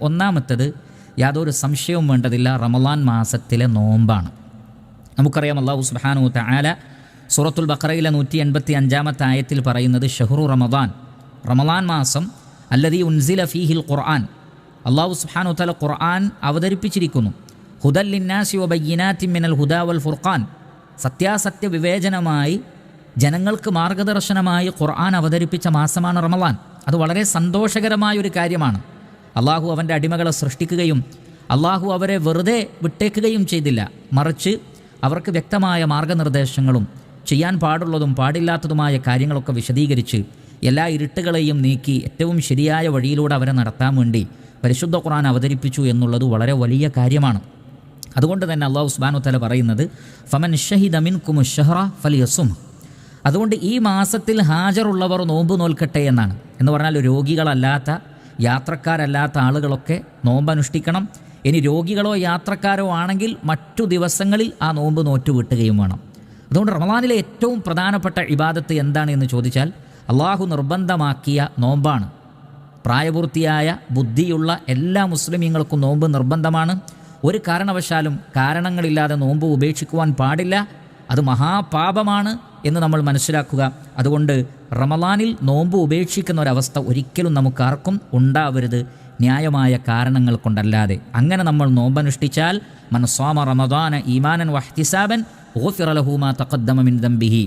ഒന്നാമത്തത് യാതൊരു സംശയവും വേണ്ടതില്ല, റമളാൻ മാസത്തിലെ നോമ്പാണ്. നമുക്കറിയാം അല്ലാഹു സുബ്ഹാനഹു വ തആല സൂറത്തുൽ ബഖറയിലെ 185-ാമത്തെ ആയത്തിൽ പറയുന്നത് ഷഹ്റു റമളാൻ, റമളാൻ മാസം അല്ലദീ ഉൻസില ഫീഹിൽ ഖുർആൻ, അല്ലാഹു സുബ്ഹാനഹു വ തആല ഖുർആൻ അവതരിപ്പിച്ചിരിക്കുന്നു. ഹുദൽ ലിന്നാസി വബയ്യിനാത്തിൻ മിനൽ ഹുദാ വൽ ഫുർഖാൻ, സത്യാസത്യ വിവേചനമായി ജനങ്ങൾക്ക് മാർഗദർശനമായി ഖുർആൻ അവതരിപ്പിച്ച മാസമാണ് റമളാൻ. അത് വളരെ സന്തോഷകരമായൊരു കാര്യമാണ്. അള്ളാഹു അവൻ്റെ അടിമകളെ സൃഷ്ടിക്കുകയും അള്ളാഹു അവരെ വെറുതെ വിട്ടേക്കുകയും ചെയ്തില്ല, മറിച്ച് അവർക്ക് വ്യക്തമായ മാർഗനിർദ്ദേശങ്ങളും ചെയ്യാൻ പാടുള്ളതും പാടില്ലാത്തതുമായ കാര്യങ്ങളൊക്കെ വിശദീകരിച്ച് എല്ലാ ഇരുട്ടുകളെയും നീക്കി ഏറ്റവും ശരിയായ വഴിയിലൂടെ അവരെ നടത്താൻ വേണ്ടി പരിശുദ്ധ ഖുർആൻ അവതരിപ്പിച്ചു എന്നുള്ളത് വളരെ വലിയ കാര്യമാണ്. അതുകൊണ്ട് തന്നെ അല്ലാഹു സുബ്ഹാനഹു വ തആല പറയുന്നത് ഫമൻ ഷഹിദ മിൻകുമു ഷഹ്റ ഫലിയസും, അതുകൊണ്ട് ഈ മാസത്തിൽ ഹാജറുള്ളവർ നോമ്പ് നോൽക്കട്ടെ എന്നാണ്. എന്ന് പറഞ്ഞാൽ രോഗികളല്ലാത്ത യാത്രക്കാരല്ലാത്ത ആളുകളൊക്കെ നോമ്പ് അനുഷ്ഠിക്കണം. ഇനി രോഗികളോ യാത്രക്കാരോ ആണെങ്കിൽ മറ്റു ദിവസങ്ങളിൽ ആ നോമ്പ് നോറ്റുവിട്ടുകയും വേണം. അതുകൊണ്ട് റമളാനിലെ ഏറ്റവും പ്രധാനപ്പെട്ട ഇബാദത്ത് എന്താണ് എന്ന് ചോദിച്ചാൽ അള്ളാഹു നിർബന്ധമാക്കിയ നോമ്പാണ്. പ്രായപൂർത്തിയായ ബുദ്ധിയുള്ള എല്ലാ മുസ്ലിമീങ്ങൾക്കും നോമ്പ് നിർബന്ധമാണ്. ഒരു കാരണവശാലും കാരണങ്ങളില്ലാതെ നോമ്പ് ഉപേക്ഷിക്കുവാൻ പാടില്ല. അത് മഹാപാപമാണ് എന്ന് നമ്മൾ മനസ്സിലാക്കുക. അതുകൊണ്ട് റമളാനിൽ നോമ്പ് ഉപേക്ഷിക്കുന്ന ഒരവസ്ഥ ഒരിക്കലും നമുക്കാർക്കും ഉണ്ടാവരുത്, ന്യായമായ കാരണങ്ങൾ കൊണ്ടല്ലാതെ. അങ്ങനെ നമ്മൾ നോമ്പനുഷ്ഠിച്ചാൽ മൻ സ്വാമ റമദാന ഈമാനൻ വഹ്തിസാബൻ ഗുഫിറ ലഹു മാ തഖദ്ദമ മിൻ ദംബിഹി,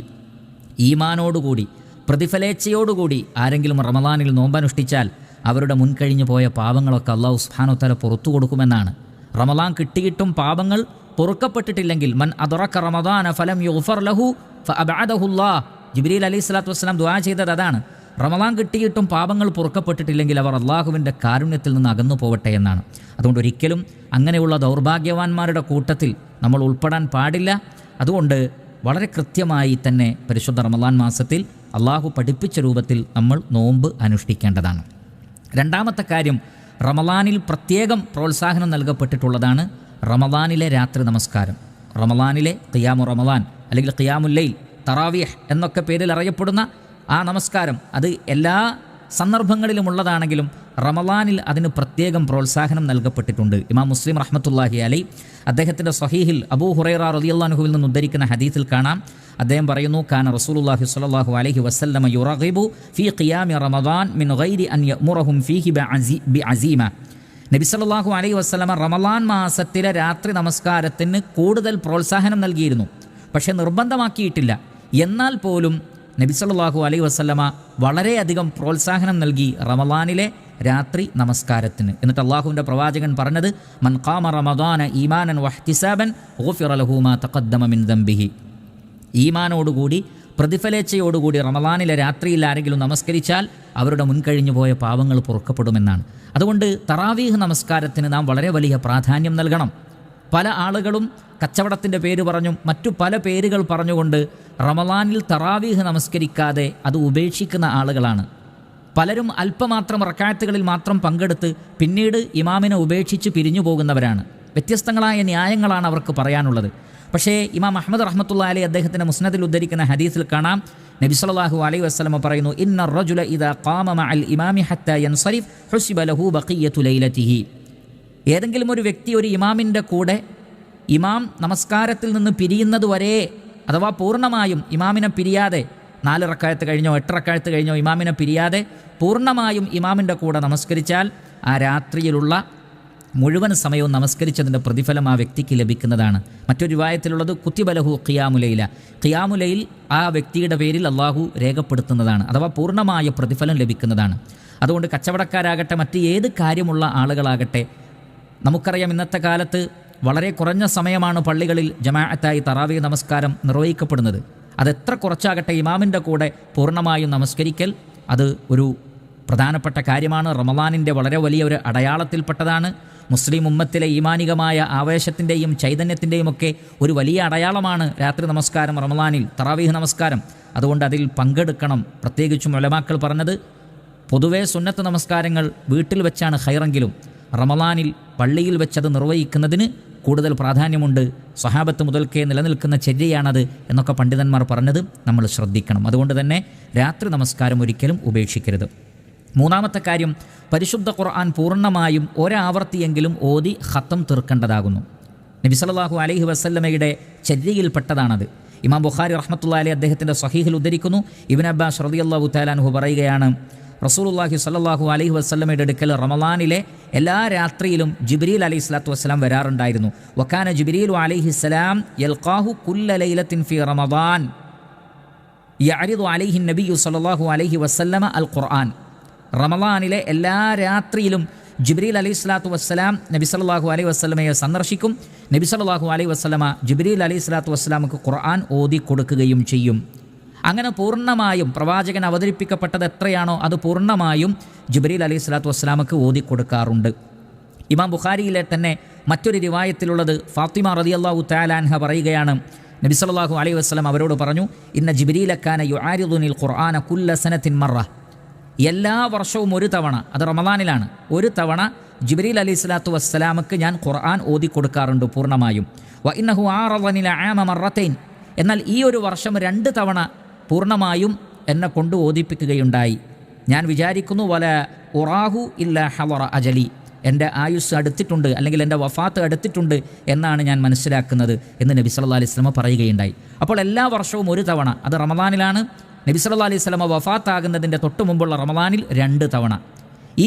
ഈമാനോടുകൂടി പ്രതിഫലേച്ഛയോടുകൂടി ആരെങ്കിലും റമളാനിൽ നോമ്പനുഷ്ഠിച്ചാൽ അവരുടെ മുൻകഴിഞ്ഞു പോയ പാപങ്ങളൊക്കെ അല്ലാഹു സുബ്ഹാനഹു വ തആല പുറത്തു കൊടുക്കുമെന്നാണ്. റമളാൻ കിട്ടിയിട്ടും പാപങ്ങൾ പൊറുക്കപ്പെട്ടിട്ടില്ലെങ്കിൽ മൻ അദ്റക റമദാന ഫലം യുഗ്ഫർ ലഹു ഫഅബഅദഹുല്ലാഹ്, ജിബ്രീൽ അലൈഹിസ്സലാത്തു വസ്സലാം ദുആ ചെയ്തത് അതാണ്. റമളാൻ കിട്ടിയിട്ടും പാപങ്ങൾ പൊറുക്കപ്പെട്ടിട്ടില്ലെങ്കിൽ അവർ അള്ളാഹുവിൻ്റെ കാരുണ്യത്തിൽ നിന്ന് അകന്നു പോവട്ടെ എന്നാണ്. അതുകൊണ്ട് ഒരിക്കലും അങ്ങനെയുള്ള ദൗർഭാഗ്യവാന്മാരുടെ കൂട്ടത്തിൽ നമ്മൾ ഉൾപ്പെടാൻ പാടില്ല. അതുകൊണ്ട് വളരെ കൃത്യമായി തന്നെ പരിശുദ്ധ റമളാൻ മാസത്തിൽ അള്ളാഹു പഠിപ്പിച്ച രൂപത്തിൽ നമ്മൾ നോമ്പ് അനുഷ്ഠിക്കേണ്ടതാണ്. രണ്ടാമത്തെ കാര്യം, റമളാനിൽ പ്രത്യേകം പ്രോത്സാഹനം നൽകപ്പെട്ടിട്ടുള്ളതാണ് റമളാനിലെ രാത്രി നമസ്കാരം. റമളാനിലെ ഖിയാമു റമളാൻ അല്ലെങ്കിൽ ഖിയാമുൽ ലൈൽ, തറാവീഹ് എന്നൊക്കെ പേരിൽ അറിയപ്പെടുന്ന ആ നമസ്കാരം അത് എല്ലാ സന്ദർഭങ്ങളിലും ഉള്ളതാണെങ്കിലും റമളാനിൽ അതിന് പ്രത്യേകം പ്രോത്സാഹനം നൽകപ്പെട്ടിട്ടുണ്ട്. ഇമാം മുസ്ലിം റഹ്മത്തുള്ളാഹി അലൈഹി അദ്ദേഹത്തിൻ്റെ സ്വഹീഹിൽ അബൂ ഹുറൈറ റളിയല്ലാഹു അൻഹുവിൽ നിന്ന് ഉദ്ധരിക്കുന്ന ഹദീസിൽ കാണാം, അദ്ദേഹം പറയുന്നു കാന റസൂലുള്ളാഹി സ്വല്ലല്ലാഹു അലൈഹി വസല്ലമ യുറഗിബു ഫീ ഖിയാമി റമളാൻ മിൻ ഗൈരി അൻ യഅ്മുറഹും ഫീഹി ബിഅസീമ, നബി സല്ലല്ലാഹു അലൈഹി വസല്ലമ റമളാൻ മാസത്തിലെ രാത്രി നമസ്കാരത്തിന് കൂടുതൽ പ്രോത്സാഹനം നൽകിയിരുന്നു. പക്ഷേ നിർബന്ധമാക്കിയിട്ടില്ല. എന്നാൽ പോലും നബി സല്ലല്ലാഹു അലൈഹി വസല്ലമ വളരെയധികം പ്രോത്സാഹനം നൽകി റമളാനിലെ രാത്രി നമസ്കാരത്തിന്. എന്നിട്ട് അള്ളാഹുവിൻ്റെ പ്രവാചകൻ പറഞ്ഞത് മൻ ഖാമ റമദാന ഈമാനൻ വഹ്തിസാബൻ ഗുഫിറ ലഹു മാ തഖദ്ദമ മിൻ ദംബിഹി, ഈമാനോടുകൂടി പ്രതിഫലേച്ഛയോടുകൂടി റമളാനിലെ രാത്രിയിൽ ആരെങ്കിലും നമസ്കരിച്ചാൽ അവരുടെ മുൻകഴിഞ്ഞു പോയ പാവങ്ങൾ പൊറുക്കപ്പെടുമെന്നാണ്. അതുകൊണ്ട് തറാവീഹ് നമസ്കാരത്തിന് നാം വളരെ വലിയ പ്രാധാന്യം നൽകണം. പല ആളുകളും കച്ചവടത്തിൻ്റെ പേര് പറഞ്ഞും മറ്റു പല പേരുകൾ പറഞ്ഞുകൊണ്ട് റമളാനിൽ തറാവീഹ് നമസ്കരിക്കാതെ അത് ഉപേക്ഷിക്കുന്ന ആളുകളാണ്. പലരും അല്പമാത്രം റക്അത്തുകളിൽ മാത്രം പങ്കെടുത്ത് പിന്നീട് ഇമാമിനെ ഉപേക്ഷിച്ച് പിരിഞ്ഞു പോകുന്നവരാണ്. വ്യത്യസ്തങ്ങളായ ന്യായങ്ങളാണ് അവർക്ക് പറയാനുള്ളത്. പക്ഷേ ഇമാം അഹ്മദ് റഹ്മത്തുള്ളാഹി അലൈഹി അദ്ദേഹത്തിൻ്റെ മുസ്നദിൽ ഉദ്ധരിക്കുന്ന ഹദീസിൽ കാണാം, നബി സല്ലല്ലാഹു അലൈഹി വസല്ലമ പറയുന്നു ഇന്ന റജുല ഇദാ ഖാമ മഅൽ ഇമാമി ഹത്താ യൻസരിഫ് ഹുസിബ ലഹു ബഖിയത്തു ലൈലതിഹി, ഏതെങ്കിലും ഒരു വ്യക്തി ഒരു ഇമാമിൻ്റെ കൂടെ ഇമാം നമസ്കാരത്തിൽ നിന്ന് പിരിയുന്നത് വരെ, അഥവാ പൂർണ്ണമായും ഇമാമിനെ പിരിയാതെ 4 റക്അത്ത് കഴിഞ്ഞോ 8 റക്അത്ത് കഴിഞ്ഞോ ഇമാമിനെ പിരിയാതെ പൂർണ്ണമായും ഇമാമിൻ്റെ കൂടെ നമസ്കരിച്ചാൽ ആ രാത്രിയിലുള്ള മുഴുവൻ സമയവും നമസ്കരിച്ചതിൻ്റെ പ്രതിഫലം ആ വ്യക്തിക്ക് ലഭിക്കുന്നതാണ്. മറ്റൊരു റിവായത്തിലുള്ളത് കുത്തിബ ലഹു ഖിയാമുലൈല, ഖിയാമുലൈൽ ആ വ്യക്തിയുടെ പേരിൽ അള്ളാഹു രേഖപ്പെടുത്തുന്നതാണ്, അഥവാ പൂർണ്ണമായ പ്രതിഫലം ലഭിക്കുന്നതാണ്. അതുകൊണ്ട് കച്ചവടക്കാരാകട്ടെ മറ്റ് ഏത് കാര്യമുള്ള ആളുകളാകട്ടെ, നമുക്കറിയാം ഇന്നത്തെ കാലത്ത് വളരെ കുറഞ്ഞ സമയമാണ് പള്ളികളിൽ ജമാഅത്തായി തറാവീഹ് നമസ്കാരം നിർവഹിക്കപ്പെടുന്നത്. അതെത്ര കുറച്ചാകട്ടെ ഇമാമിൻ്റെ കൂടെ പൂർണ്ണമായും നമസ്കരിക്കൽ അത് ഒരു പ്രധാനപ്പെട്ട കാര്യമാണ്. റമളാനിൻ്റെ വളരെ വലിയ ഒരു അടയാളത്തിൽപ്പെട്ടതാണ്. മുസ്ലിം ഉമ്മത്തിലെ ഈമാനികമായ ആവേശത്തിൻ്റെയും ചൈതന്യത്തിൻ്റെയും ഒക്കെ ഒരു വലിയ അടയാളമാണ് രാത്രി നമസ്കാരം, റമളാനിൽ തറാവീഹ് നമസ്കാരം. അതുകൊണ്ട് അതിൽ പങ്കെടുക്കണം. പ്രത്യേകിച്ചും ഉലമാക്കൾ പറഞ്ഞത് പൊതുവേ സുന്നത്ത് നമസ്കാരങ്ങൾ വീട്ടിൽ വെച്ചാണ് ഖൈറെങ്കിലും റമളാനിൽ പള്ളിയിൽ വെച്ചത് നിർവഹിക്കുന്നതിന് കൂടുതൽ പ്രാധാന്യമുണ്ട്. സ്വഹാബത്ത് മുതൽക്കേ നിലനിൽക്കുന്ന ചര്യയാണത് എന്നൊക്കെ പണ്ഡിതന്മാർ പറഞ്ഞത് നമ്മൾ ശ്രദ്ധിക്കണം. അതുകൊണ്ട് തന്നെ രാത്രി നമസ്കാരം ഒരിക്കലും ഉപേക്ഷിക്കരുത്. മൂന്നാമത്തെ കാര്യം, പരിശുദ്ധ ഖുർആൻ പൂർണ്ണമായും ഒരാവർത്തിയെങ്കിലും ഓതി ഖത്തം തീർക്കേണ്ടതാകുന്നു. നബി സല്ലല്ലാഹു അലൈഹി വസല്ലമയുടെ ചര്യയിൽപ്പെട്ടതാണത്. ഇമാം ബുഖാരി റഹ്മത്തുള്ളാഹി അലൈഹി അദ്ദേഹത്തിൻ്റെ സ്വഹീഹിൽ ഉദ്ധരിക്കുന്നു, ഇബ്നു അബ്ബാസ് റളിയല്ലാഹു തആല അൻഹു പറയുകയാണ്, റസൂലുള്ളാഹി സ്വല്ലല്ലാഹു അലൈഹി വസല്ലമയുടെ അടുക്കൽ റമളാനിലെ എല്ലാ രാത്രിയിലും ജിബ്രീൽ അലൈഹി സ്വലാത്തു വസ്സലാം വരാറുണ്ടായിരുന്നു. വകാന ജിബ്രീലു അലൈഹിസ്സലാം യൽഖാഹു കുല്ല ലൈലത്തിൻ ഫീ റമളാൻ യഅരിദു അലൈഹി നബിയ്യു സ്വല്ലല്ലാഹു അലൈഹി വസല്ലമ അൽ ഖുർആൻ. റമളാനിലെ എല്ലാ രാത്രിയിലും ജിബ്രീൽ അലൈഹി സ്വലാത്തു വസ്സലാം നബി സല്ലല്ലാഹു അലൈഹി വസല്ലമയെ സന്ദർശിക്കും. നബി സല്ലല്ലാഹു അലൈഹി വസല്ലമ ജിബ്രീൽ അലൈഹി സ്വലാത്തു വസ്സലാമക്ക് ഖുർആൻ ഓതി കൊടുക്കുകയും ചെയ്യും. അങ്ങനെ പൂർണ്ണമായും പ്രവാചകൻ അവതരിപ്പിക്കപ്പെട്ടത് എത്രയാണോ അത് പൂർണ്ണമായും ജിബ്രീൽ അലൈഹി സ്വലാത്തു വസ്സലാമക്ക് ഓതി കൊടുക്കാറുണ്ട്. ഇമാം ബുഖാരിയിലെ തന്നെ മറ്റൊരു റിവായത്തിലുള്ളത്, ഫാത്തിമ റളിയല്ലാഹു തആല അൻഹ പറയുകയാണ്, നബി സല്ലല്ലാഹു അലൈഹി വസല്ലം അവരോട് പറഞ്ഞു, ഇന്ന ജിബ്രീല കാന യുആരിദുനിൽ ഖുർആന കുല്ല സനത്തിൻ മറ. എല്ലാ വർഷവും ഒരു തവണ, അത് റമളാനിലാണ്, ഒരു തവണ ജിബ്രീൽ അലൈഹി സ്വലാത്തു വസ്സലാമക്ക് ഞാൻ ഖുർആൻ ഓതി കൊടുക്കാറുണ്ട് പൂർണ്ണമായും. വ ഇന്നഹു ആറദനിൽ ആമ മറത്തൈൻ. എന്നാൽ ഈ ഒരു വർഷം 2 തവണ പൂർണ്ണമായും എന്നെ കൊണ്ട് ഓതിപ്പിക്കുകയുണ്ടായി. ഞാൻ വിചാരിക്കുന്നു, വല ഉറാഹു ഇല്ല ഹളറ അജലി, എൻ്റെ ആയുസ് അടുത്തിട്ടുണ്ട്, അല്ലെങ്കിൽ എൻ്റെ വഫാത്ത് അടുത്തിട്ടുണ്ട് എന്നാണ് ഞാൻ മനസ്സിലാക്കുന്നത് എന്ന് നബി സല്ലല്ലാഹു അലൈഹി വസല്ലം പറയുകയുണ്ടായി. അപ്പോൾ എല്ലാ വർഷവും ഒരു തവണ, അത് റമളാനിലാണ്. നബി സല്ലല്ലാഹു അലൈഹി വസല്ലം വഫാത്താകുന്നതിൻ്റെ തൊട്ട് മുമ്പുള്ള റമളാനിൽ 2 തവണ.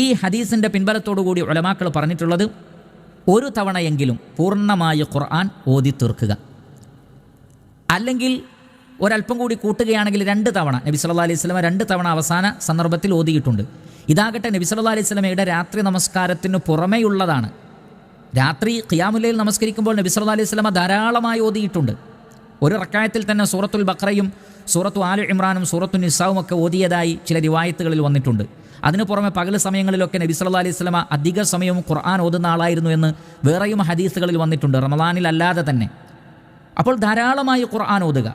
ഈ ഹദീസിൻ്റെ പിൻബലത്തോടുകൂടി ഉലമാക്കൾ പറഞ്ഞിട്ടുള്ളത്, ഒരു തവണയെങ്കിലും പൂർണ്ണമായ ഖുർആൻ ഓതി തീർക്കുക. അല്ലെങ്കിൽ ഒരല്പം കൂടി കൂട്ടുകയാണെങ്കിൽ 2 തവണ നബി സല്ലല്ലാഹു അലൈഹി വസല്ലം 2 തവണ അവസാന സന്ദർഭത്തിൽ ഓതിയിട്ടുണ്ട്. ഇതാകട്ടെ നബി സല്ലല്ലാഹു അലൈഹി വസല്ലമയുടെ രാത്രി നമസ്കാരത്തിന് പുറമേയുള്ളതാണ്. രാത്രി ഖിയാമുൽ ലൈൽ നമസ്കരിക്കുമ്പോൾ നബി സല്ലല്ലാഹു അലൈഹി വസല്ലം ധാരാളമായി ഓതിയിട്ടുണ്ട്. ഒരു റക്അത്തിൽ തന്നെ സൂറത്തുൽ ബഖറയും സൂറത്തു ആലു ഇമ്രാനും സൂറത്തു നിസാവും ഒക്കെ ഓതിയതായി ചില റിവായത്തുകളിൽ വന്നിട്ടുണ്ട്. അതിനു പുറമെ പകൽ സമയങ്ങളിലൊക്കെ നബി സല്ലല്ലാഹു അലൈഹി വസല്ലം അധിക സമയവും ഖുർആൻ ഓതുന്ന ആളായിരുന്നു എന്ന് വേറെയും ഹദീസുകളിൽ വന്നിട്ടുണ്ട്, റമളാനിൽ അല്ലാതെ തന്നെ. അപ്പോൾ ധാരാളമായി ഖുർആൻ ഓതുക.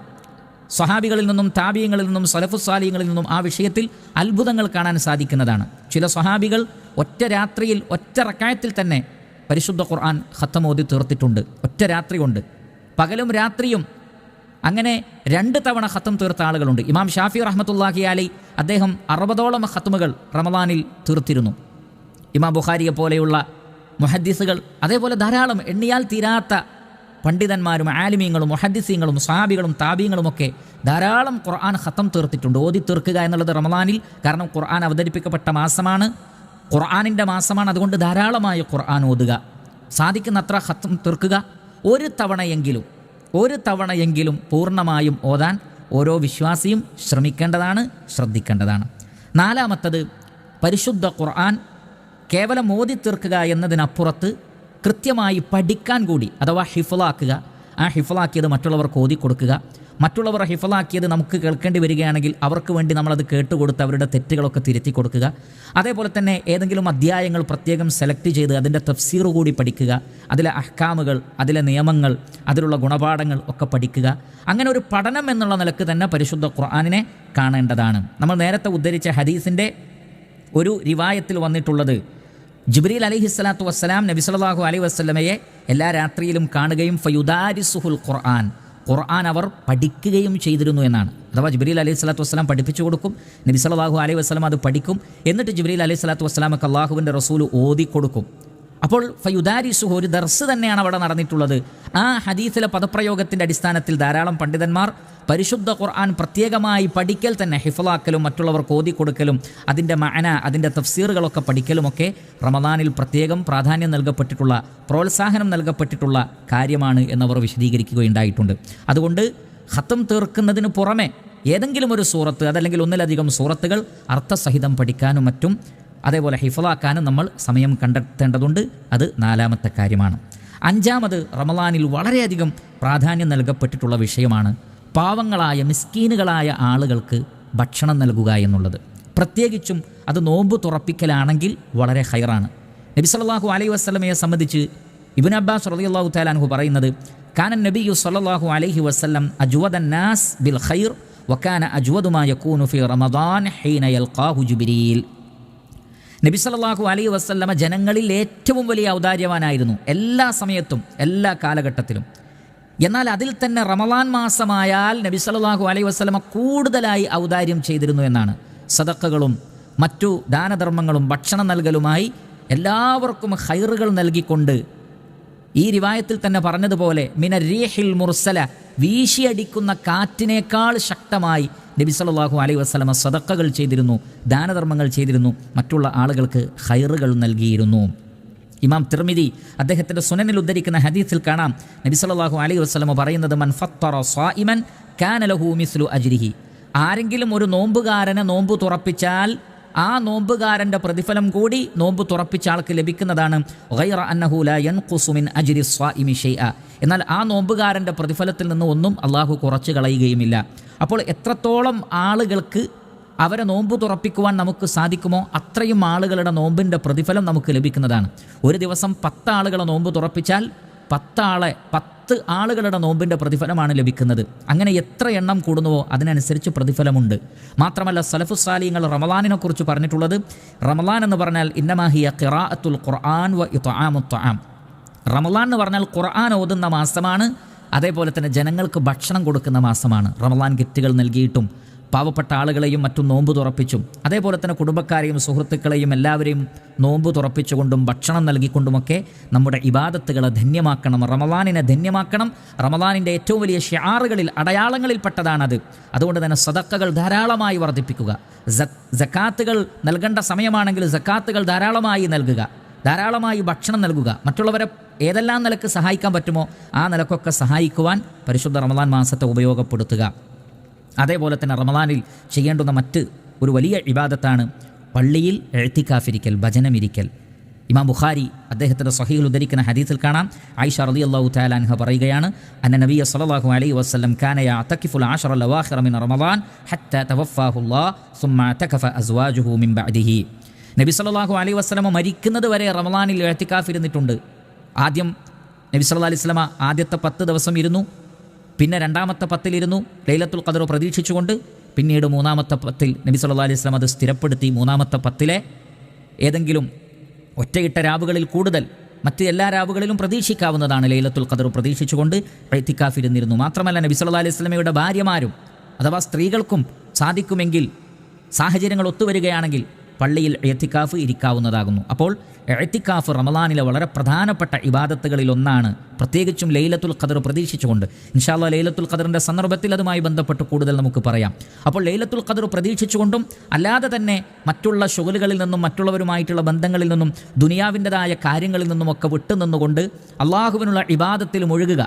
സ്വഹാബികളിൽ നിന്നും താബിയങ്ങളിൽ നിന്നും സലഫുസ് സാലിഹ്യങ്ങളിൽ നിന്നും ആ വിഷയത്തിൽ അത്ഭുതങ്ങൾ കാണാൻ സാധിക്കുന്നതാണ്. ചില സ്വഹാബികൾ ഒറ്റ രാത്രിയിൽ ഒറ്റ റക്അത്തിൽ തന്നെ പരിശുദ്ധ ഖുർആൻ ഖത്തം ഓതി തീർത്തിട്ടുണ്ട്, ഒറ്റ രാത്രി കൊണ്ട്. പകലും രാത്രിയും അങ്ങനെ 2 തവണ ഖത്തം തീർത്ത ആളുകളുണ്ട്. ഇമാം ഷാഫി റഹ്മത്തുള്ളാഹി അലൈഹി അദ്ദേഹം 60ഓളം ഖത്തമുകൾ റമളാനിൽ തീർത്തിരുന്നു. ഇമാം ബുഖാരിയെ പോലെയുള്ള മുഹദ്ദിസുകൾ, അതേപോലെ ധാരാളം എണ്ണിയാൽ തീരാത്ത പണ്ഡിതന്മാരും ആലിമീങ്ങളും മുഹദ്ദിസീങ്ങളും സ്വഹാബികളും താബീങ്ങളുമൊക്കെ ധാരാളം ഖുർആൻ ഖത്തം തീർത്തിട്ടുണ്ട്. ഓതി തീർക്കുക എന്നുള്ളത് റമളാനിൽ, കാരണം ഖുർആൻ അവതരിപ്പിക്കപ്പെട്ട മാസമാണ്, ഖുർആനിൻ്റെ മാസമാണ്. അതുകൊണ്ട് ധാരാളമായി ഖുർആൻ ഓതുക, സാധിക്കുന്നത്ര ഖത്തം തീർക്കുക. ഒരു തവണയെങ്കിലും പൂർണ്ണമായും ഓതാൻ ഓരോ വിശ്വാസിയും ശ്രമിക്കേണ്ടതാണ്, ശ്രദ്ധിക്കേണ്ടതാണ്. 4-മത്തത്, പരിശുദ്ധ ഖുർആൻ കേവലം ഓതി തീർക്കുക എന്നതിനപ്പുറത്ത് കൃത്യമായി പഠിക്കാൻ കൂടി, അഥവാ ഹിഫ്ളാക്കുക. ആ ഹിഫ്ളാക്കിയത് മറ്റുള്ളവർക്ക് ഓതി കൊടുക്കുക. മറ്റുള്ളവർ ഹിഫ്ളാക്കിയത് നമുക്ക് കേൾക്കേണ്ടി വരികയാണെങ്കിൽ അവർക്ക് വേണ്ടി നമ്മളത് കേട്ടുകൊടുത്ത് അവരുടെ തെറ്റുകളൊക്കെ തിരുത്തി കൊടുക്കുക. അതേപോലെ തന്നെ ഏതെങ്കിലും അധ്യായങ്ങൾ പ്രത്യേകം സെലക്ട് ചെയ്ത് അതിൻ്റെ തഫ്സീർ കൂടി പഠിക്കുക. അതിലെ അഹ്കാമുകൾ, അതിലെ നിയമങ്ങൾ, അതിലുള്ള ഗുണപാഠങ്ങൾ ഒക്കെ പഠിക്കുക. അങ്ങനെ ഒരു പഠനം എന്നുള്ള നിലക്ക് തന്നെ പരിശുദ്ധ ഖുർആനിനെ കാണേണ്ടതാണ്. നമ്മൾ നേരത്തെ ഉദ്ധരിച്ച ഹദീസിൻ്റെ ഒരു റിവായത്തിൽ വന്നിട്ടുള്ളത്, ജിബ്രീൽ അലൈഹിസ്സലാത്തു വസ്സലാം നബി സല്ലല്ലാഹു അലൈഹി വസല്ലമയെ എല്ലാ രാത്രിയിലും കാണുകയും ഫയുദാരിസുഹുൽ ഖുർആൻ അവർ പഠിക്കുകയും ചെയ്തിരുന്നു എന്നാണ്. അഥവാ ജിബ്രീൽ അലൈഹിസ്സലാത്തു വസ്സലാം പഠിപ്പിച്ചു കൊടുക്കും, നബി സല്ലല്ലാഹു അലൈഹി വസല്ലം അത് പഠിക്കും, എന്നിട്ട് ജിബ്രീൽ അലൈഹിസ്സലാത്തു വസ്സലാമക്ക് അള്ളാഹുവിൻ്റെ റസൂൽ ഓതി കൊടുക്കും. അപ്പോൾ ഫയുദാരിസുഹു ഒരു ദർസ് തന്നെയാണ് അവിടെ നടന്നിട്ടുള്ളത്. ആ ഹദീസിലെ പദപ്രയോഗത്തിൻ്റെ അടിസ്ഥാനത്തിൽ ധാരാളം പണ്ഡിതന്മാർ പരിശുദ്ധ ഖുർആൻ പ്രത്യേകമായി പഠിക്കൽ തന്നെ, ഹിഫ്ളാക്കലും മറ്റുള്ളവർക്ക് ഓതി കൊടുക്കലും അതിൻ്റെ മഅന, അതിൻ്റെ തഫ്സീറുകളൊക്കെ പഠിക്കലുമൊക്കെ റമളാനിൽ പ്രത്യേകം പ്രാധാന്യം നൽകപ്പെട്ടിട്ടുള്ള, പ്രോത്സാഹനം നൽകപ്പെട്ടിട്ടുള്ള കാര്യമാണ് എന്നവർ വിശദീകരിക്കുകയുണ്ടായിട്ടുണ്ട്. അതുകൊണ്ട് ഖത്തം തീർക്കുന്നതിന് പുറമെ ഏതെങ്കിലും ഒരു സൂറത്ത്, അതല്ലെങ്കിൽ ഒന്നിലധികം സൂറത്തുകൾ അർത്ഥസഹിതം പഠിക്കാനും മറ്റും അതേപോലെ ഹിഫ്ളാക്കാനും നമ്മൾ സമയം കണ്ടെത്തേണ്ടതുണ്ട്. അത് 4-മത്തെ കാര്യമാണ്. 5-മത്, റമളാനിൽ വളരെയധികം പ്രാധാന്യം നൽകപ്പെട്ടിട്ടുള്ള വിഷയമാണ് പാവങ്ങളായ മിസ്കീനുകളായ ആളുകൾക്ക് ഭക്ഷണം നൽകുക എന്നുള്ളത്. പ്രത്യേകിച്ചും അത് നോമ്പ് തുറപ്പിക്കലാണെങ്കിൽ വളരെ ഹൈറാണ്. നബി സല്ലല്ലാഹു അലൈഹി വസല്ലമയെ സംബന്ധിച്ച് ഇബ്നു അബ്ബാസ് റളിയല്ലാഹു തആല അൻഹു പറയുന്നത്, കാന നബിയ്യു സല്ലല്ലാഹു അലൈഹി വസല്ലം അജ്വദൻ നാസ് ബിൽ ഖൈർ വകാന അജ്വദു മാ യകൂനു ഫി റമദാൻ ഹീന യൽഖാഹു ജിബ്രീൽ. നബി സല്ലല്ലാഹു അലൈഹി വസല്ലമ ജനങ്ങളിൽ ഏറ്റവും വലിയ ഔദാര്യവാനായിരുന്നു, എല്ലാ സമയത്തും എല്ലാ കാലഘട്ടത്തിലും. എന്നാൽ അതിൽ തന്നെ റമളാൻ മാസമായാൽ നബി സല്ലല്ലാഹു അലൈഹി വസല്ലമ കൂടുതലായി ഔദാര്യം ചെയ്തിരുന്നു എന്നാണ്. സദഖകളും മറ്റു ദാനധർമ്മങ്ങളും ഭക്ഷണം നൽകലുമായി എല്ലാവർക്കും ഖൈറുകൾ നൽകിക്കൊണ്ട് ഈ റിവായത്തിൽ തന്നെ പറഞ്ഞതുപോലെ മിനരീഹിൽ മുർസല, വീശിയടിക്കുന്ന കാറ്റിനേക്കാൾ ശക്തമായി നബി സല്ലല്ലാഹു അലൈഹി വസല്ലമ സദഖകൾ ചെയ്തിരുന്നു, ദാനധർമ്മങ്ങൾ ചെയ്തിരുന്നു, മറ്റുള്ള ആളുകൾക്ക് ഖൈറുകൾ നൽകിയിരുന്നു. ഇമാം തിർമിദി അദ്ദേഹത്തിൻ്റെ സുനനിൽ ഉദ്ധരിക്കുന്ന ഹദീസിൽ കാണാം നബി സല്ലല്ലാഹു അലൈഹി വസല്ലമ പറയുന്നത്, മൻ ഫത്തറ സ്വായിമൻ കാന ലഹു മിസ്ലു അജ്രിഹി. ആരെങ്കിലും ഒരു നോമ്പുകാരനെ നോമ്പ് തുറപ്പിച്ചാൽ ആ നോമ്പുകാരൻ്റെ പ്രതിഫലം കൂടി നോമ്പ് തുറപ്പിച്ച ആൾക്ക് ലഭിക്കുന്നതാണ്. ഗൈറ അന്നഹു ലാ യൻഖുസു മിൻ അജ്രി സ്വായിമി ഷൈഅ. എന്നാൽ ആ നോമ്പുകാരൻ്റെ പ്രതിഫലത്തിൽ നിന്ന് ഒന്നും അള്ളാഹു കുറച്ച് കളയുകയുമില്ല. അപ്പോൾ എത്രത്തോളം ആളുകൾക്ക് അവരെ നോമ്പ് തുറപ്പിക്കുവാൻ നമുക്ക് സാധിക്കുമോ അത്രയും ആളുകളുടെ നോമ്പിൻ്റെ പ്രതിഫലം നമുക്ക് ലഭിക്കുന്നതാണ്. ഒരു ദിവസം 10 ആളുകളെ നോമ്പ് തുറപ്പിച്ചാൽ 10 ആളുകളുടെ നോമ്പിൻ്റെ പ്രതിഫലമാണ് ലഭിക്കുന്നത്. അങ്ങനെ എത്ര എണ്ണം കൂടുന്നുവോ അതിനനുസരിച്ച് പ്രതിഫലമുണ്ട്. മാത്രമല്ല സലഫു സാലിഹ്യങ്ങൾ റമളാനിനെ കുറിച്ച് പറഞ്ഞിട്ടുള്ളത്, റമളാൻ എന്ന് പറഞ്ഞാൽ ഇന്നമാഹിയ ഖിറാഅത്തുൽ ഖുർആൻ വ ഇത്ആമുത് തആം. റമളാൻ എന്ന് പറഞ്ഞാൽ ഖുർആൻ ഓതുന്ന മാസമാണ്, അതേപോലെ തന്നെ ജനങ്ങൾക്ക് ഭക്ഷണം കൊടുക്കുന്ന മാസമാണ്. റമളാൻ കിറ്റുകൾ നൽകിയിട്ടും പാവപ്പെട്ട ആളുകളെയും മറ്റും നോമ്പ് തുറപ്പിച്ചും അതേപോലെ തന്നെ കുടുംബക്കാരെയും സുഹൃത്തുക്കളെയും എല്ലാവരെയും നോമ്പ് തുറപ്പിച്ചുകൊണ്ടും ഭക്ഷണം നൽകിക്കൊണ്ടുമൊക്കെ നമ്മുടെ ഇബാദത്തുകളെ ധന്യമാക്കണം, റമളാനിനെ ധന്യമാക്കണം. റമളാനിൻ്റെ ഏറ്റവും വലിയ ഷിആറുകളിൽ അടയാളങ്ങളിൽപ്പെട്ടതാണത്. അതുകൊണ്ട് തന്നെ സദഖകൾ ധാരാളമായി വർദ്ധിപ്പിക്കുക. സക്കാത്തുകൾ നൽകേണ്ട സമയമാണെങ്കിൽ സക്കാത്തുകൾ ധാരാളമായി നൽകുക, ധാരാളമായി ഭക്ഷണം നൽകുക, മറ്റുള്ളവരെ ഏതെല്ലാം നിലക്ക് സഹായിക്കാൻ പറ്റുമോ ആ നിലക്കൊക്കെ സഹായിക്കുവാൻ പരിശുദ്ധ റമളാൻ മാസത്തെ ഉപയോഗപ്പെടുത്തുക. അതേപോലെ തന്നെ റമളാനിൽ ചെയ്യേണ്ടുന്ന മറ്റ് ഒരു വലിയ ഇബാദത്താണ് പള്ളിയിൽ ഇഅ്തികാഫിരിക്കൽ, ഭജനമിരിക്കൽ. ഇമാം ബുഖാരി അദ്ദേഹത്തിൻ്റെ സ്വഹീഹിൽ ഉദ്ധരിക്കുന്ന ഹദീസിൽ കാണാം, ആയിഷ റളിയല്ലാഹു തആല അൻഹ പറയുകയാണ്, അന്ന നബിയ സല്ലല്ലാഹു അലൈഹി വസല്ലം കാന യഅ്തകിഫുൽ അശ്റൽ അവാഖിറ മിൻ റമളാൻ ഹത്താ തവഫാഹുല്ലാഹ് സുമ്മ അഅ്തകഫ അസ്വാജുഹു മിൻ ബഅദിഹി. നബി സല്ലല്ലാഹു അലൈഹി വസല്ലം മരിക്കുന്നത് വരെ റമളാനിൽ ഇഅ്തികാഫ് ഇരുന്നിട്ടുണ്ട്. ആദ്യം നബി സല്ലല്ലാഹു അലൈഹി വസല്ലം ആദ്യത്തെ 10 ദിവസം ഇരുന്നു, പിന്നെ രണ്ടാമത്തെ 10 ഇരുന്നു ലൈലത്തുൽ ഖദ്ർ പ്രതീക്ഷിച്ചുകൊണ്ട്. പിന്നീട് മൂന്നാമത്തെ 10 നബി സല്ലല്ലാഹു അലൈഹി വസല്ലം അത് സ്ഥിരപ്പെടുത്തി. മൂന്നാമത്തെ 10 ഏതെങ്കിലും ഒറ്റയിട്ട രാവുകളിൽ കൂടുതൽ മറ്റ് എല്ലാ രാവുകളിലും പ്രതീക്ഷിക്കാവുന്നതാണ് ലൈലത്തുൽ ഖദ്ർ പ്രതീക്ഷിച്ചുകൊണ്ട് ഇഅ്തികാഫ് ഇരുന്നിരുന്നു. മാത്രമല്ല നബി സല്ലല്ലാഹു അലൈഹി വസല്ലമയുടെ ഭാര്യമാരും അഥവാ സ്ത്രീകൾക്കും സാധിക്കുമെങ്കിൽ, സാഹചര്യങ്ങൾ ഒത്തുവരികയാണെങ്കിൽ പള്ളിയിൽ ഇഅ്തികാഫ് ഇരിക്കാവുന്നതാകുന്നു. അപ്പോൾ ഇഅ്തികാഫ് റമളാനിലെ വളരെ പ്രധാനപ്പെട്ട ഇബാദത്തുകളിൽ ഒന്നാണ്, പ്രത്യേകിച്ചും ലൈലത്തുൽ ഖദ്ർ പ്രതീക്ഷിച്ചുകൊണ്ട്. ഇൻഷാ അല്ലാഹ് ലൈലത്തുൽ ഖദ്റിൻ്റെ സന്ദർഭത്തിൽ അതുമായി ബന്ധപ്പെട്ട് കൂടുതൽ നമുക്ക് പറയാം. അപ്പോൾ ലൈലത്തുൽ ഖദ്ർ പ്രതീക്ഷിച്ചുകൊണ്ടും അല്ലാതെ തന്നെ മറ്റുള്ള ശുഗലുകളിൽ നിന്നും മറ്റുള്ളവരുമായിട്ടുള്ള ബന്ധങ്ങളിൽ നിന്നും ദുനിയാവിൻ്റെതായ കാര്യങ്ങളിൽ നിന്നുമൊക്കെ വിട്ടുനിന്നുകൊണ്ട് അള്ളാഹുവിനുള്ള ഇബാദത്തിൽ മുഴുകുക.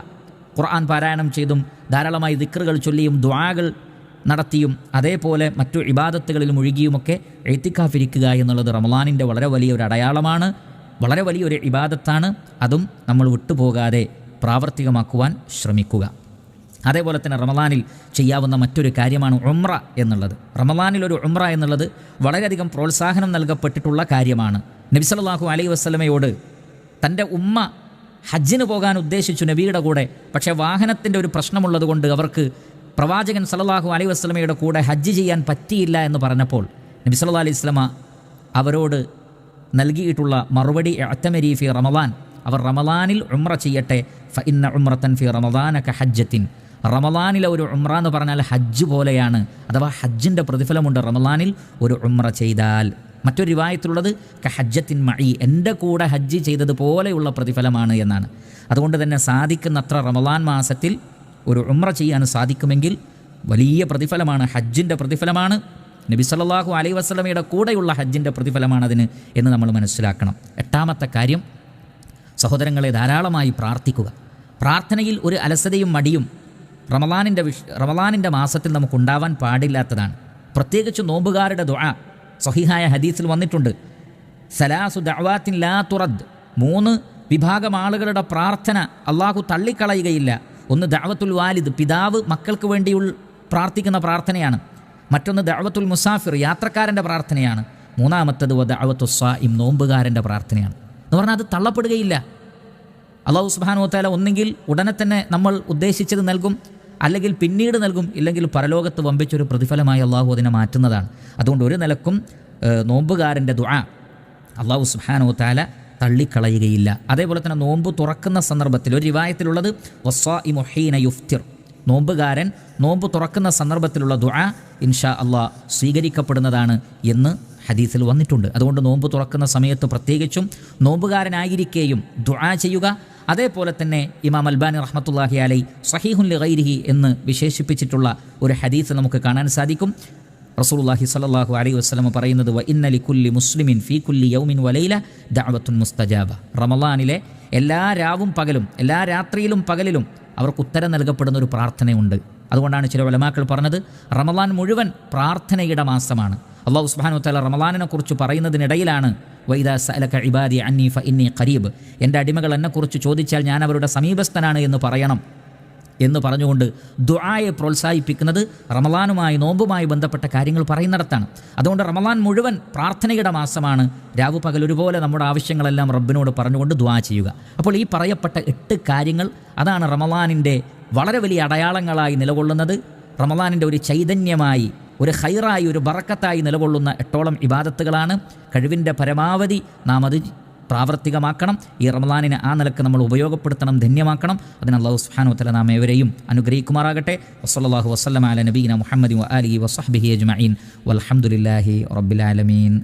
ഖുർആൻ പാരായണം ചെയ്തും ധാരാളമായി ദിക്റുകൾ ചൊല്ലിയും ദുആകൾ നടത്തിയും അതേപോലെ മറ്റു ഇബാദത്തുകളിൽ മുഴുകിയുമൊക്കെ ഇഅ്തികാഫ് ഇരിക്കുക എന്നുള്ളത് റമളാനിൻ്റെ വളരെ വലിയൊരു അടയാളമാണ്, വളരെ വലിയൊരു ഇബാദത്താണ്. അതും നമ്മൾ വിട്ടുപോകാതെ പ്രാവർത്തികമാക്കുവാൻ ശ്രമിക്കുക. അതേപോലെ തന്നെ റമളാനിൽ ചെയ്യാവുന്ന മറ്റൊരു കാര്യമാണ് ഉംറ എന്നുള്ളത്. റമളാനിലൊരു ഉംറ എന്നുള്ളത് വളരെയധികം പ്രോത്സാഹനം നൽകപ്പെട്ടിട്ടുള്ള കാര്യമാണ്. നബി സല്ലല്ലാഹു അലൈഹി വസല്ലമയോട് തൻ്റെ ഉമ്മ ഹജ്ജിന് പോകാൻ ഉദ്ദേശിച്ചു നബിയുടെ കൂടെ. പക്ഷേ വാഹനത്തിൻ്റെ ഒരു പ്രശ്നമുള്ളത് കൊണ്ട് അവർക്ക് പ്രവാചകൻ സല്ലല്ലാഹു അലൈഹി വസല്ലമയുടെ കൂടെ ഹജ്ജ് ചെയ്യാൻ പറ്റിയില്ല എന്ന് പറഞ്ഞപ്പോൾ നബി സല്ലല്ലാഹു അലൈഹി വസല്ലമ അവരോട് നൽകിയിട്ടുള്ള മറുപടി ഇഅ്തമരി ഫി റമളാൻ, അവർ റമളാനിൽ ഉംറ ചെയ്യട്ടെ. ഫഇന്ന ഉംറതൻ ഫി റമളാന കഹജ്ജത്തിൻ. റമളാനിലെ ഒരു ഉംറ എന്ന് പറഞ്ഞാൽ ഹജ്ജ് പോലെയാണ്, അഥവാ ഹജ്ജിൻ്റെ പ്രതിഫലമുണ്ട് റമളാനിൽ ഒരു ഉംറ ചെയ്താൽ. മറ്റൊരു റിവായത്തിലുള്ളത് കഹജ്ജത്തിൻ മഈ, എൻ്റെ കൂടെ ഹജ്ജ് ചെയ്തതുപോലെയുള്ള പ്രതിഫലമാണ് എന്നാണ്. അതുകൊണ്ട് തന്നെ സാധിക്കുന്നത്ര റമളാൻ മാസത്തിൽ ഒരു ഉംറ ചെയ്യാൻ സാധിക്കുമെങ്കിൽ വലിയ പ്രതിഫലമാണ്, ഹജ്ജിൻ്റെ പ്രതിഫലമാണ്. നബി സല്ലല്ലാഹു അലൈഹി വസല്ലമയുടെ കൂടെയുള്ള ഹജ്ജിൻ്റെ പ്രതിഫലമാണതിന് എന്ന് നമ്മൾ മനസ്സിലാക്കണം. 8ാമത്തെ കാര്യം, സഹോദരങ്ങളെ ധാരാളമായി പ്രാർത്ഥിക്കുക. പ്രാർത്ഥനയിൽ ഒരു അലസതയും മടിയും റമളാനിൻ്റെ മാസത്തിൽ നമുക്കുണ്ടാവാൻ പാടില്ലാത്തതാണ്. പ്രത്യേകിച്ച് നോമ്പുകാരുടെ ദുആ സ്വഹീഹായ ഹദീസിൽ വന്നിട്ടുണ്ട്, സലാസു ദഅവാത്തിൻ ലാ തുറദ്. 3 വിഭാഗം ആളുകളുടെ പ്രാർത്ഥന അള്ളാഹു തള്ളിക്കളയുകയില്ല. ഒന്ന് ദഅവത്തുൽ വാലിദ്, പിതാവ് മക്കൾക്ക് വേണ്ടി പ്രാർത്ഥിക്കുന്ന പ്രാർത്ഥനയാണ്. മറ്റൊന്ന് ദഅവത്തുൽ മുസാഫിർ, യാത്രക്കാരൻ്റെ പ്രാർത്ഥനയാണ്. 3ാമത്തേത് ദഅവത്തുസ് സായിം, നോമ്പുകാരൻ്റെ പ്രാർത്ഥനയാണ്. എന്ന് പറഞ്ഞാൽ അത് തള്ളപ്പെടുകയില്ല. അല്ലാഹു സുബ്ഹാനഹു വ തആല ഒന്നെങ്കിൽ ഉടനെ തന്നെ നമ്മൾ ഉദ്ദേശിച്ചത് നൽകും, അല്ലെങ്കിൽ പിന്നീട് നൽകും, ഇല്ലെങ്കിൽ പരലോകത്ത് വമ്പിച്ചൊരു പ്രതിഫലമായി അള്ളാഹു അതിനെ മാറ്റുന്നതാണ്. അതുകൊണ്ട് ഒരു നിലക്കും നോമ്പുകാരൻ്റെ ദുആ അല്ലാഹു സുബ്ഹാനഹു വ തആല തള്ളിക്കളയുകയില്ല. അതേപോലെ തന്നെ നോമ്പ് തുറക്കുന്ന സന്ദർഭത്തിൽ ഒരു റിവായത്തിലുള്ളത് വസ്സായിമു ഹീന യുഫ്തിർ, നോമ്പുകാരൻ നോമ്പ് തുറക്കുന്ന സന്ദർഭത്തിലുള്ള ദുആ ഇൻഷാ അല്ലാഹ് സ്വീകരിക്കപ്പെടുന്നതാണ് എന്ന് ഹദീസിൽ വന്നിട്ടുണ്ട്. അതുകൊണ്ട് നോമ്പ് തുറക്കുന്ന സമയത്ത് പ്രത്യേകിച്ചും നോമ്പുകാരനായിരിക്കെയും ദുആ ചെയ്യുക. അതേപോലെ തന്നെ ഇമാം അൽബാനി റഹ്മത്തുള്ളാഹി അലൈഹി സഹീഹുൻ ലിഗൈരിഹി എന്ന് വിശേഷിപ്പിച്ചിട്ടുള്ള ഒരു ഹദീസ് നമുക്ക് കാണാൻ സാധിക്കും. റസൂലുള്ളാഹി സ്വല്ലല്ലാഹു അലൈഹി വസല്ലം പറയുന്നത്, വ ഇന്ന ലികുല്ലി മുസ്ലിമിൻ ഫീ കുല്ലി യൗമിൻ വലൈല ദഅവത്തുൻ മുസ്തജാബ. റമളാനിലെ എല്ലാ രാവും പകലും, എല്ലാ രാത്രിയിലും പകലിലും അവർക്ക് ഉത്തരം നൽകപ്പെടുന്ന ഒരു പ്രാർത്ഥനയുണ്ട്. അതുകൊണ്ടാണ് ചില ഉലമാക്കൾ പറഞ്ഞത് റമളാൻ മുഴുവൻ പ്രാർത്ഥനയുടെ മാസമാണ്. അല്ലാഹു സുബ്ഹാനഹു വ തആല റമളാനിനെ കുറിച്ച് പറയുന്നതിനിടയിലാണ് വൈദാ സഅലക ഇബാദി അന്നി ഫഇന്നി ഖരീബ്, എൻ്റെ അടിമകൾ എന്നെക്കുറിച്ച് ചോദിച്ചാൽ ഞാൻ അവരുടെ സമീപസ്ഥനാണ് എന്ന് പറയണം എന്ന് പറഞ്ഞുകൊണ്ട് ദുആയെ പ്രോത്സാഹിപ്പിക്കുന്നത് റമളാനുമായി നോമ്പുമായി ബന്ധപ്പെട്ട കാര്യങ്ങൾ പറയുന്നിടത്താണ്. അതുകൊണ്ട് റമളാൻ മുഴുവൻ പ്രാർത്ഥനയുടെ മാസമാണ്. രാവു പകൽ ഒരുപോലെ നമ്മുടെ ആവശ്യങ്ങളെല്ലാം റബ്ബിനോട് പറഞ്ഞുകൊണ്ട് ദുആ ചെയ്യുക. അപ്പോൾ ഈ പറയപ്പെട്ട 8 കാര്യങ്ങൾ അതാണ് റമളാനിൻ്റെ വളരെ വലിയ അടയാളങ്ങളായി നിലകൊള്ളുന്നത്. റമളാനിൻ്റെ ഒരു ചൈതന്യമായി, ഒരു ഖൈറായി, ഒരു ബറക്കത്തായി നിലകൊള്ളുന്ന 8ഓളം ഇബാദത്തുകളാണ്. കഴിവിൻ്റെ പരമാവധി നാം അത് പ്രാവർത്തികമാക്കണം. ഈ റമളാനിനെ ആ നിലക്ക് നമ്മൾ ഉപയോഗപ്പെടുത്തണം, ധന്യമാക്കണം. അതിന് അല്ലാഹു സുബ്ഹാനഹു വ തആല നാം ഏവരെയും അനുഗ്രഹിക്കുമാറാകട്ടെ. വസല്ലല്ലാഹു വസല്ലമ അലാ നബീന മുഹമ്മദി വ ആലിഹി വസഹ്ബിഹി അജ്മഈൻ വൽഹംദുലില്ലാഹി റബ്ബിൽ ആലമീൻ.